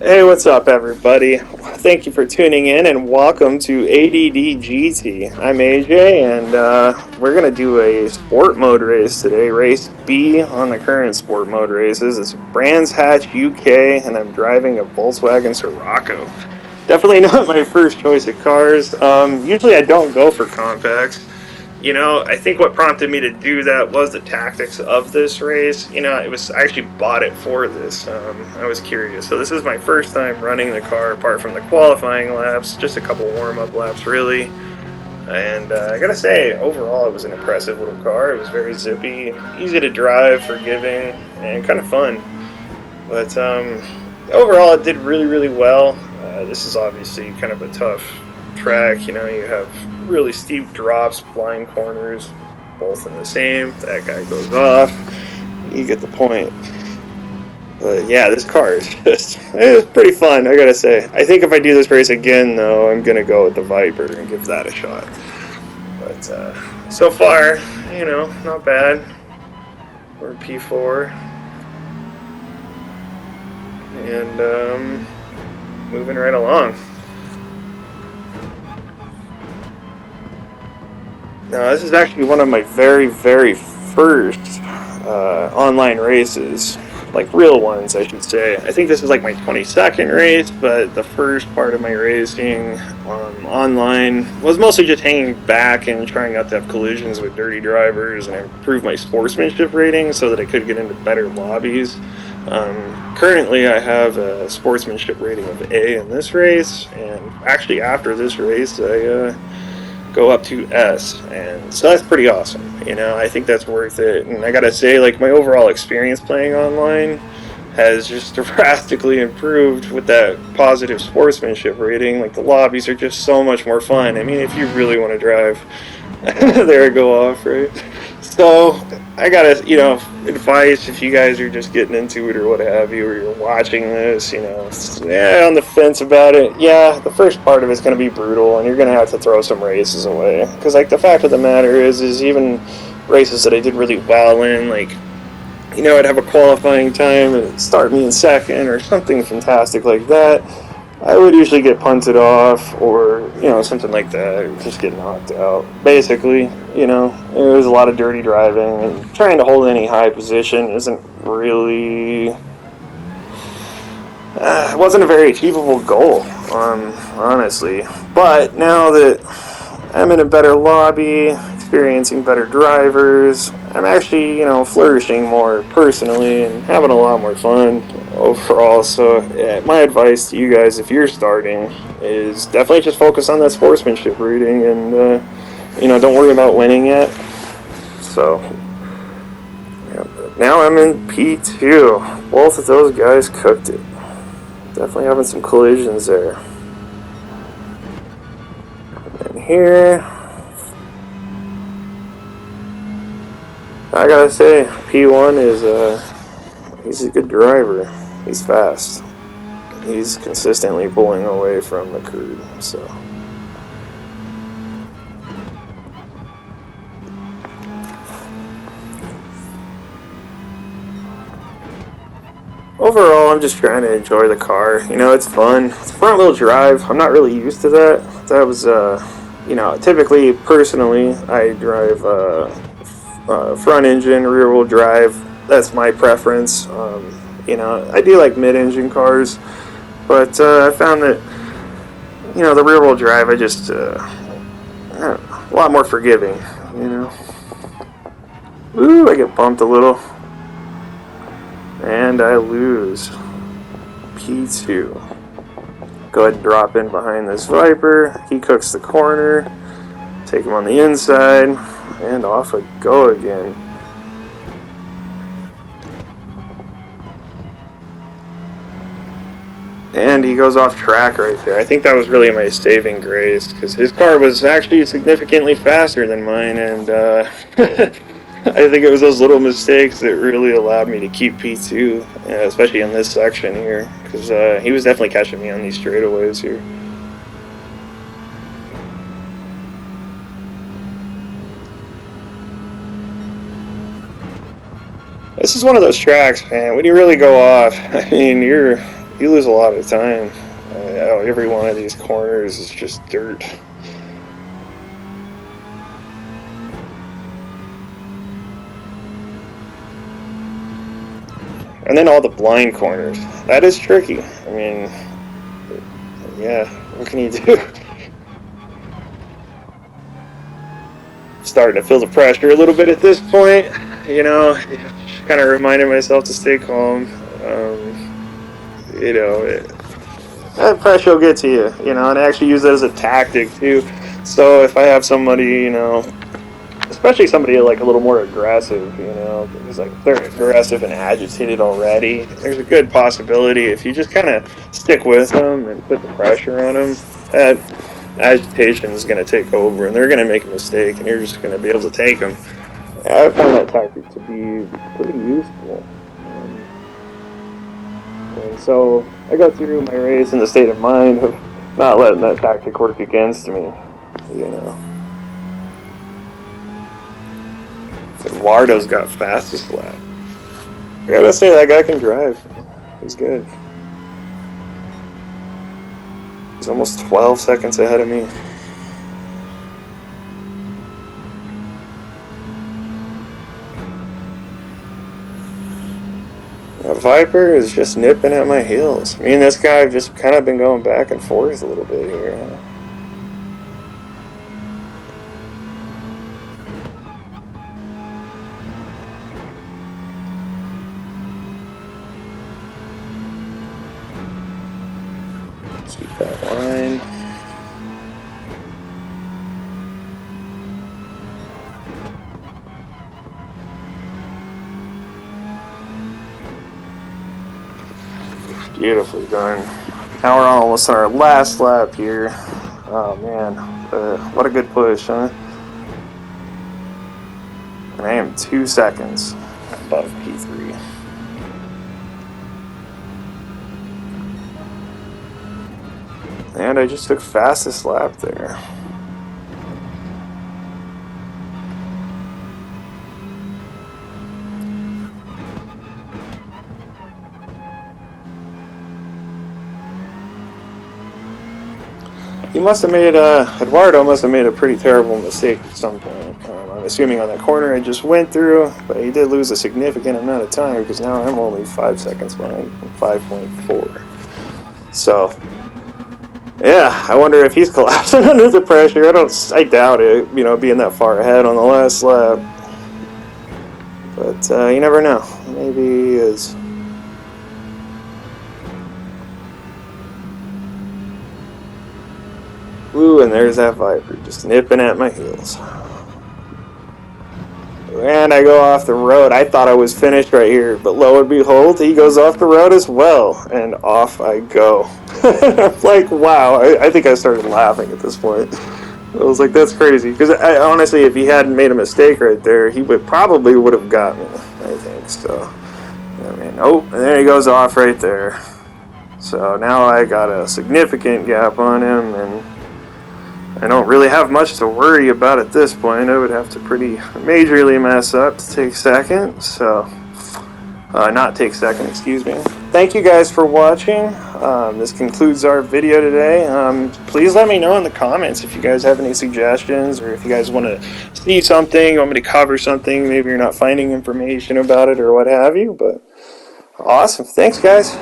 Hey, what's up, everybody? Thank you for tuning in and welcome to A.D.D. GT. I'm AJ, and we're going to do a sport mode race today, race B on the current sport mode races. It's Brands Hatch UK, and I'm driving a Volkswagen Scirocco. Definitely not my first choice of cars. Usually I don't go for compacts. I think what prompted me to do that was the tactics of this race. I actually bought it for this. I was curious. So this is my first time running the car apart from the qualifying laps, just a couple warm-up laps really. And I gotta say, overall it was an impressive little car. It was very zippy, easy to drive, forgiving, and kind of fun. But overall it did really, really well. This is obviously kind of a tough track. You have really steep drops, blind corners, both in the same. That guy goes off. You get the point. But yeah, this car is it's pretty fun, I gotta say. I think if I do this race again, though, I'm gonna go with the Viper and give that a shot. But so far, not bad. We're P4. And moving right along. Now, this is actually one of my very, very first online races. Like, real ones, I should say. I think this is like my 22nd race, but the first part of my racing online was mostly just hanging back and trying not to have collisions with dirty drivers and improve my sportsmanship rating so that I could get into better lobbies. Currently, I have a sportsmanship rating of A in this race, and actually after this race, I go up to S, and so that's pretty awesome. I think that's worth it, and I gotta say, like, my overall experience playing online has just drastically improved with that positive sportsmanship rating. Like, the lobbies are just so much more fun. I mean, if you really want to drive, there I go off, right? So I gotta, advice if you guys are just getting into it or what have you, or you're watching this, on the fence about it. Yeah, the first part of it's gonna be brutal, and you're gonna have to throw some races away. Because, like, the fact of the matter is even races that I did really well in, like, I'd have a qualifying time and start me in second or something fantastic like that, I would usually get punted off or, something like that, just get knocked out. Basically, it was a lot of dirty driving, and trying to hold any high position isn't really, it wasn't a very achievable goal, honestly. But now that I'm in a better lobby, experiencing better drivers, I'm actually, flourishing more personally and having a lot more fun overall. So, yeah, my advice to you guys, if you're starting, is definitely just focus on that sportsmanship rating and, don't worry about winning yet. So, yeah, now I'm in P2. Both of those guys cooked it. Definitely having some collisions there. And here, I gotta say, P1 he's a good driver. He's fast. He's consistently pulling away from the curb, so. Overall, I'm just trying to enjoy the car. It's fun. It's front wheel drive. I'm not really used to that. That was, typically, personally, I drive front engine, rear wheel drive. That's my preference. I do like mid-engine cars, but I found that, the rear wheel drive, I just, a lot more forgiving, Ooh, I get bumped a little. And I lose P2. Go ahead and drop in behind this Viper. He cooks the corner. Take him on the inside. And off I go again. And he goes off track right there. I think that was really my saving grace, because his car was actually significantly faster than mine, and I think it was those little mistakes that really allowed me to keep P2, especially in this section here, because he was definitely catching me on these straightaways here. This is one of those tracks, man, when you really go off, I mean, you're You lose a lot of time. Every one of these corners is just dirt. And then all the blind corners. That is tricky. I mean, yeah, what can you do? Starting to feel the pressure a little bit at this point. You know, kind of reminding myself to stay calm. You know, that pressure will get to you, you know, and I actually use that as a tactic too. So if I have somebody, you know, especially somebody like a little more aggressive, you know, because like they're aggressive and agitated already, there's a good possibility if you just kind of stick with them and put the pressure on them, that agitation is going to take over and they're going to make a mistake and you're just going to be able to take them. I found that tactic to be pretty useful. And so I got through my race in the state of mind of not letting that tactic work against me, you know. Eduardo's got fastest lap. I gotta say, that guy can drive. He's good. He's almost 12 seconds ahead of me. That Viper is just nipping at my heels. Me and this guy have just kind of been going back and forth a little bit here. Let's keep that line. Beautifully done. Now we're almost on our last lap here. Oh man, what a good push, huh? And I am 2 seconds above P3. And I just took fastest lap there. He must have made, Eduardo must have made a pretty terrible mistake at some point. I'm assuming on that corner I just went through, but he did lose a significant amount of time because now I'm only 5 seconds behind, 5.4. So, yeah, I wonder if he's collapsing under the pressure. I doubt it, you know, being that far ahead on the last lap. But you never know. Maybe he is. Ooh, and there's that Viper just nipping at my heels. And I go off the road. I thought I was finished right here, but lo and behold, he goes off the road as well, and off I go. I'm like, wow. I think I started laughing at this point. I was like, that's crazy. Because honestly, if he hadn't made a mistake right there, he probably would have got me, I think. So, I mean, oh, and there he goes off right there. So now I got a significant gap on him, and I don't really have much to worry about at this point. I would have to pretty majorly mess up to take second. So, not take second, excuse me. Thank you guys for watching. This concludes our video today. Please let me know in the comments if you guys have any suggestions or if you guys want to see something, want me to cover something. Maybe you're not finding information about it or what have you. But awesome. Thanks, guys.